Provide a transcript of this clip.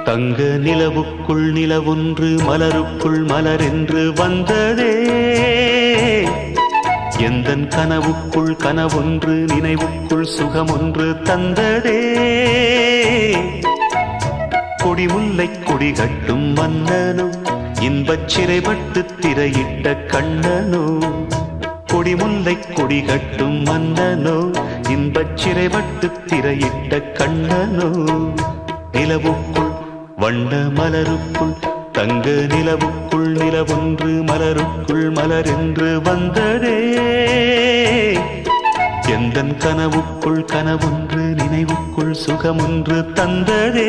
தங்க நிலவுக்குள் நிலவொன்று மலருக்குள் மலரென்று வந்ததே. எந்தன் கனவுக்குள் கனவொன்று நினைவுக்குள் சுகமொன்று தந்ததே. கொடிமுல்லை கொடி கட்டும் மன்னனோ இன்பச் சிறைப்பட்டு திரையிட்ட கண்ணனோ. கொடிமுல்லை கொடி கட்டும் மன்னனோ இன்பச் சிறைப்பட்டு திரையிட்ட கண்ணனோ. நிலவுக்குள் வண்ண மலருக்குள் தங்க நிலவுக்குள் நிலவொன்று மலருக்குள் மலரென்று வந்ததே. எந்தன் கனவுக்குள் கனவொன்று நினைவுக்குள் சுகமொன்று தந்ததே.